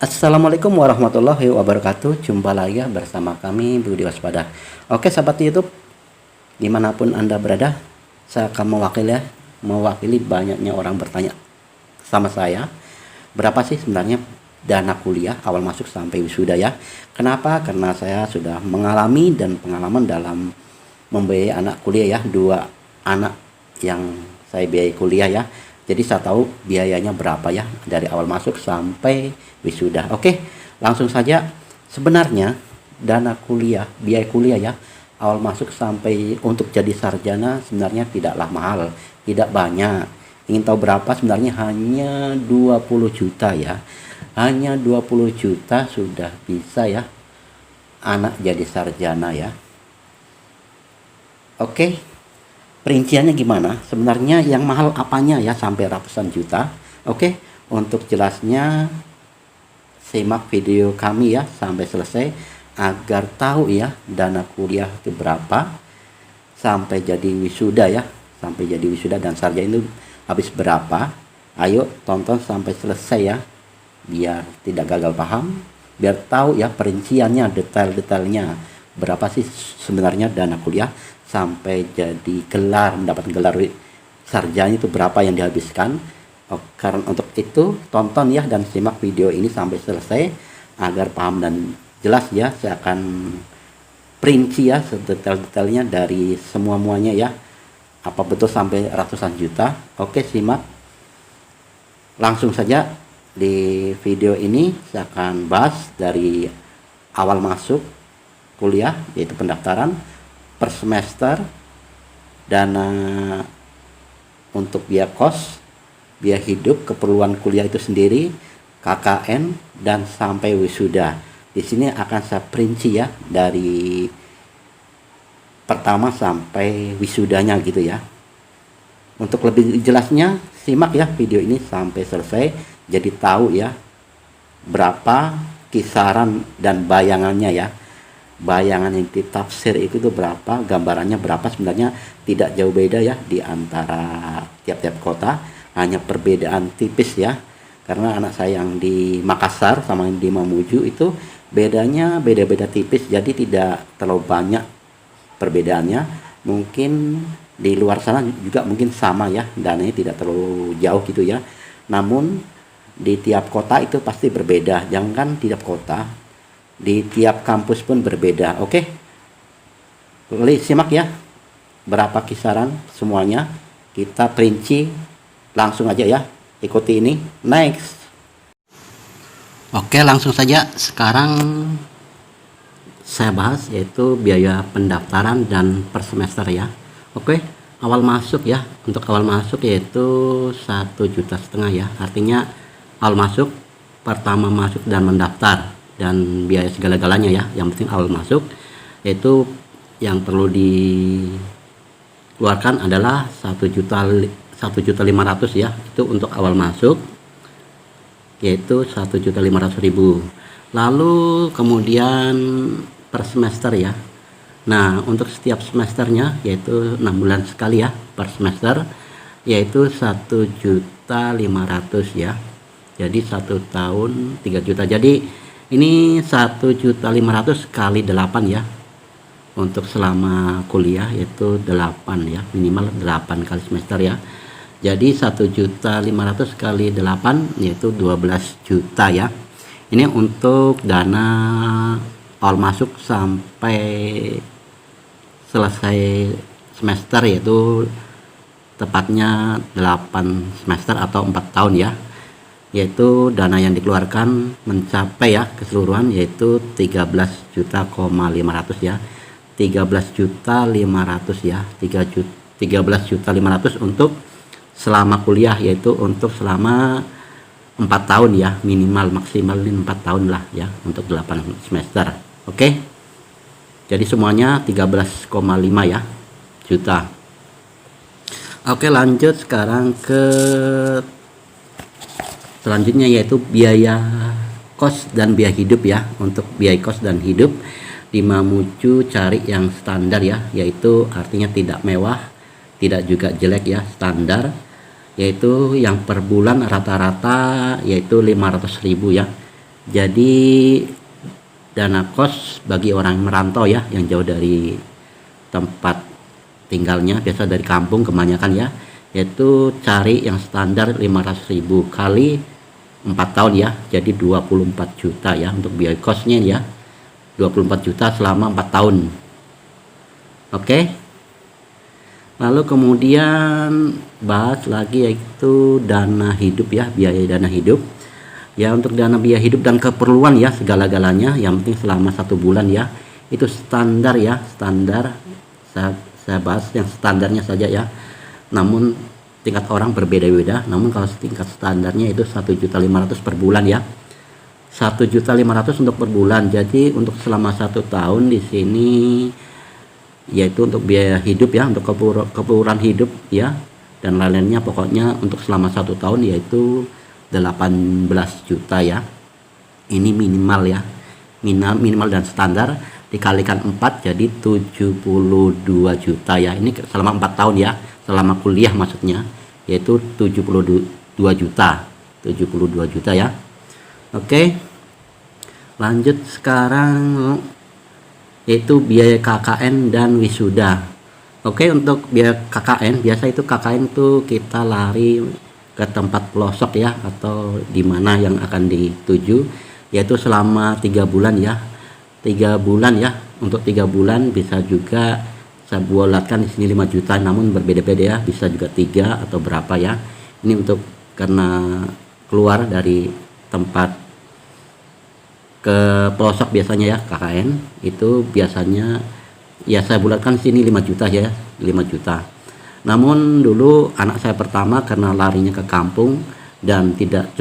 Assalamualaikum warahmatullahi wabarakatuh. Jumpa lagi ya bersama kami Budi Waspada. Oke sahabat YouTube, dimanapun Anda berada, saya akan mewakili banyaknya orang bertanya sama saya, berapa sih sebenarnya dana kuliah awal masuk sampai wisuda ya? Kenapa? Karena saya sudah mengalami dan pengalaman dalam membiayai anak kuliah ya, dua anak yang saya biayai kuliah ya. Jadi saya tahu biayanya berapa ya dari awal masuk sampai wisuda. Oke, langsung saja. Sebenarnya dana kuliah, biaya kuliah ya, awal masuk sampai untuk jadi sarjana sebenarnya tidaklah mahal, tidak banyak. Ingin tahu berapa? Sebenarnya hanya 20 juta ya. Hanya 20 juta sudah bisa ya anak jadi sarjana ya. Oke. Perinciannya gimana? Sebenarnya yang mahal apanya ya sampai ratusan juta. Oke, untuk jelasnya simak video kami ya sampai selesai agar tahu ya dana kuliah itu berapa sampai jadi wisuda ya, sampai jadi wisuda dan sarjana itu habis berapa. Ayo tonton sampai selesai ya, biar tidak gagal paham, biar tahu ya perinciannya, detail-detailnya berapa sih sebenarnya dana kuliah sampai jadi gelar, mendapat gelar sarjana itu berapa yang dihabiskan. Karena untuk itu tonton ya dan simak video ini sampai selesai agar paham dan jelas ya. Saya akan perinci ya sedetail-detailnya dari semuanya ya, apa betul sampai ratusan juta. Oke, simak langsung saja. Di video ini saya akan bahas dari awal masuk kuliah, yaitu pendaftaran, per semester, dana untuk biaya kos, biaya hidup, keperluan kuliah itu sendiri, KKN, dan sampai wisuda. Di sini akan saya perinci ya dari pertama sampai wisudanya gitu ya. Untuk lebih jelasnya simak ya video ini sampai selesai, jadi tahu ya berapa kisaran dan bayangannya ya. Bayangan yang ditafsir itu tuh berapa, gambarannya berapa, sebenarnya tidak jauh beda ya di antara tiap-tiap kota, hanya perbedaan tipis ya. Karena anak saya yang di Makassar sama yang di Mamuju itu bedanya beda-beda tipis, jadi tidak terlalu banyak perbedaannya. Mungkin di luar sana juga mungkin sama ya, dananya tidak terlalu jauh gitu ya. Namun di tiap kota itu pasti berbeda, jangan tiap kota, di tiap kampus pun berbeda. Oke, simak ya berapa kisaran semuanya, kita perinci langsung aja ya, ikuti ini. Next. Oke, langsung saja sekarang saya bahas yaitu biaya pendaftaran dan per semester ya. Oke, awal masuk ya, untuk awal masuk yaitu 1,5 juta ya, artinya awal masuk pertama masuk dan mendaftar dan biaya segala-galanya ya. Yang penting awal masuk, yaitu yang perlu dikeluarkan adalah 1,5 juta ya, itu untuk awal masuk, yaitu 1,500.000. Lalu kemudian per semester ya. Nah, untuk setiap semesternya yaitu 6 bulan sekali ya per semester, yaitu 1,500.000 ya. Jadi 1 tahun 3 juta. Jadi ini 1,500.000 kali 8 ya, untuk selama kuliah yaitu 8 ya, minimal 8 kali semester ya. Jadi 1,500.000 kali 8 yaitu 12 juta ya. Ini untuk dana awal masuk sampai selesai semester, yaitu tepatnya 8 semester atau 4 tahun ya. Yaitu dana yang dikeluarkan mencapai ya keseluruhan yaitu 13,5 juta ya, 13,5 juta ya, 13,5 juta untuk selama kuliah, yaitu untuk selama 4 tahun ya, minimal maksimal 4 tahun lah ya, untuk 8 semester. Oke, jadi semuanya 13,5 ya juta. Oke, lanjut sekarang ke selanjutnya yaitu biaya kos dan biaya hidup ya. Untuk biaya kos dan hidup di Mamuju cari yang standar ya, yaitu artinya tidak mewah, tidak juga jelek ya, standar, yaitu yang per bulan rata-rata yaitu 500.000 ya. Jadi dana kos bagi orang merantau ya, yang jauh dari tempat tinggalnya, biasa dari kampung kebanyakan ya, yaitu cari yang standar 500.000 kali 4 tahun ya, jadi 24 juta ya untuk biaya kosnya ya, 24 juta selama 4 tahun. Oke, lalu kemudian bahas lagi yaitu dana hidup ya, biaya dana hidup ya. Untuk dana biaya hidup dan keperluan ya, segala-galanya yang penting selama 1 bulan ya, itu standar ya, standar. Saya bahas yang standarnya saja ya, namun tingkat orang berbeda-beda. Namun kalau tingkat standarnya itu 1.500.000 per bulan ya, 1.500.000 untuk per bulan. Jadi untuk selama 1 tahun di sini yaitu untuk biaya hidup ya, untuk keperluan hidup ya, dan lain-lainnya pokoknya untuk selama 1 tahun yaitu 18 juta ya. Ini minimal ya, minimal dan standar dikalikan 4 jadi 72 juta ya. Ini selama 4 tahun ya, selama kuliah maksudnya, yaitu 72 juta. 72 juta ya. Oke, lanjut sekarang yaitu biaya KKN dan wisuda. Oke, untuk biaya KKN, biasa itu KKN tuh kita lari ke tempat pelosok ya, atau di mana yang akan dituju, yaitu selama 3 bulan ya. 3 bulan ya, untuk 3 bulan bisa juga saya bulatkan di sini 5 juta, namun berbeda-beda ya, bisa juga 3 atau berapa ya. Ini untuk karena keluar dari tempat ke pelosok biasanya ya, KKN itu biasanya ya saya bulatkan sini 5 juta ya, 5 juta. Namun dulu anak saya pertama karena larinya ke kampung dan tidak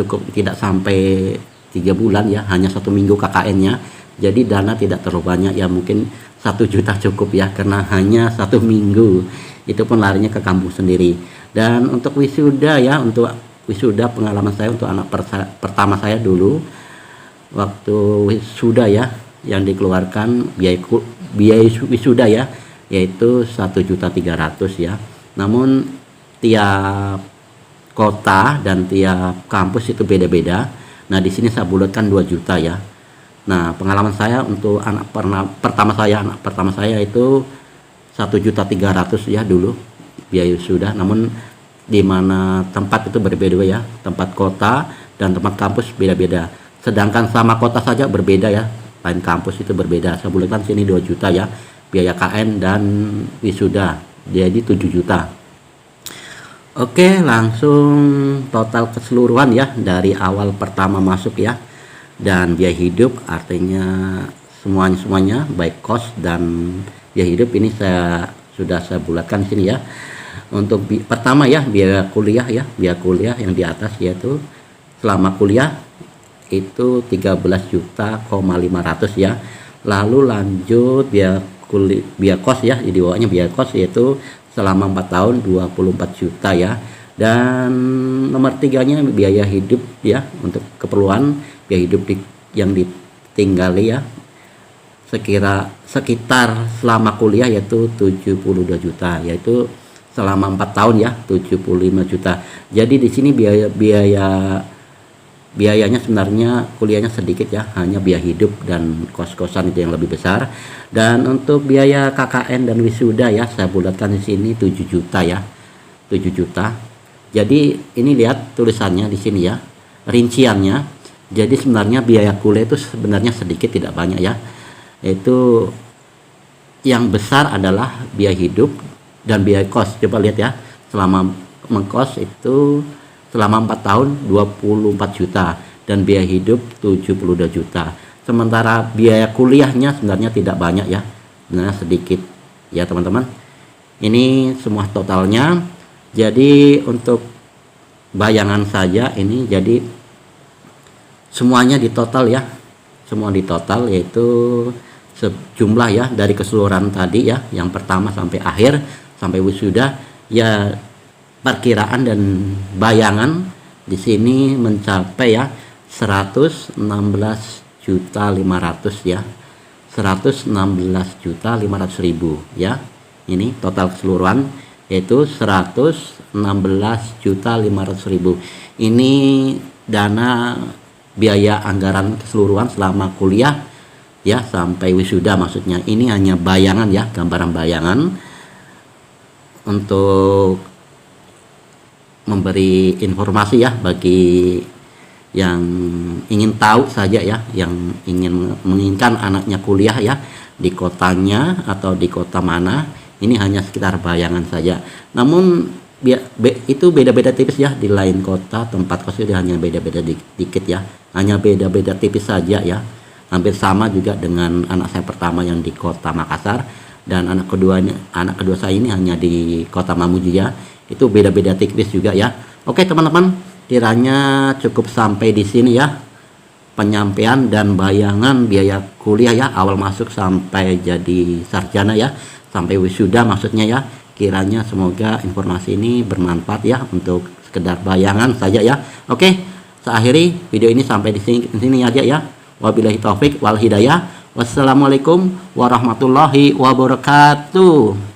sampai 3 bulan ya, hanya 1 minggu KKN-nya. Jadi dana tidak terlalu banyak ya, mungkin 1 juta cukup ya, karena hanya 1 minggu. Itu pun larinya ke kampung sendiri. Dan untuk wisuda ya, untuk wisuda pengalaman saya untuk anak pertama saya dulu, waktu wisuda ya, yang dikeluarkan biaya wisuda ya, yaitu 1.300.000 ya. Namun tiap kota dan tiap kampus itu beda-beda. Nah di sini saya bulatkan 2 juta ya. Nah pengalaman saya untuk anak pertama saya itu 1.300.000 ya dulu biaya wisuda. Namun di mana tempat itu berbeda ya, tempat kota dan tempat kampus beda-beda. Sedangkan sama kota saja berbeda ya, lain kampus itu berbeda. Saya bulatkan sini 2 juta ya, biaya KN dan wisuda, jadi 7 juta. Oke, langsung total keseluruhan ya, dari awal pertama masuk ya, dan biaya hidup artinya semuanya baik kos dan biaya hidup ini sudah saya bulatkan sini ya. Untuk pertama ya, biaya kuliah ya, biaya kuliah yang di atas yaitu selama kuliah itu 13.500.000 ya. Lalu lanjut biaya kos ya, di bawahnya biaya kos yaitu selama 4 tahun 24 juta ya. Dan nomor 3-nya biaya hidup ya, untuk keperluan biaya hidup yang ditinggali ya, sekitar selama kuliah yaitu 72 juta, yaitu selama 4 tahun ya 75 juta. Jadi di sini biayanya sebenarnya kuliahnya sedikit ya, hanya biaya hidup dan kos-kosan itu yang lebih besar. Dan untuk biaya KKN dan wisuda ya, saya bulatkan di sini 7 juta ya, 7 juta. Jadi ini lihat tulisannya di sini ya, rinciannya. Jadi sebenarnya biaya kuliah itu sebenarnya sedikit, tidak banyak ya. Itu yang besar adalah biaya hidup dan biaya kos. Coba lihat ya, selama mengkos itu selama 4 tahun 24 juta dan biaya hidup 72 juta. Sementara biaya kuliahnya sebenarnya tidak banyak ya, sebenarnya sedikit ya teman-teman. Ini semua totalnya. Jadi untuk bayangan saja ini, jadi semuanya di total ya, semua di total yaitu sejumlah ya, dari keseluruhan tadi ya, yang pertama sampai akhir sampai wisuda ya, perkiraan dan bayangan di sini mencapai ya 116.500.000 ya, 116.500.000 ya. Ini total keseluruhan yaitu 116.500.000. Ini dana biaya anggaran keseluruhan selama kuliah ya sampai wisuda maksudnya. Ini hanya bayangan ya, gambaran bayangan untuk memberi informasi ya bagi yang ingin tahu saja ya, yang menginginkan anaknya kuliah ya di kotanya atau di kota mana. Ini hanya sekitar bayangan saja. Namun itu beda-beda tipis ya, di lain kota tempat kos itu hanya beda-beda dikit ya, hanya beda-beda tipis saja ya. Hampir sama juga dengan anak saya pertama yang di kota Makassar, dan anak kedua saya ini hanya di kota Mamuju ya. Itu beda-beda tipis juga ya. Oke teman-teman, kiranya cukup sampai di sini ya penyampaian dan bayangan biaya kuliah ya, awal masuk sampai jadi sarjana ya, sampai wisuda maksudnya ya. Kiranya semoga informasi ini bermanfaat ya, untuk sekedar bayangan saja ya. Oke, saya akhiri video ini sampai di sini aja ya. Wabillahi taufik wal hidayah. Wassalamualaikum warahmatullahi wabarakatuh.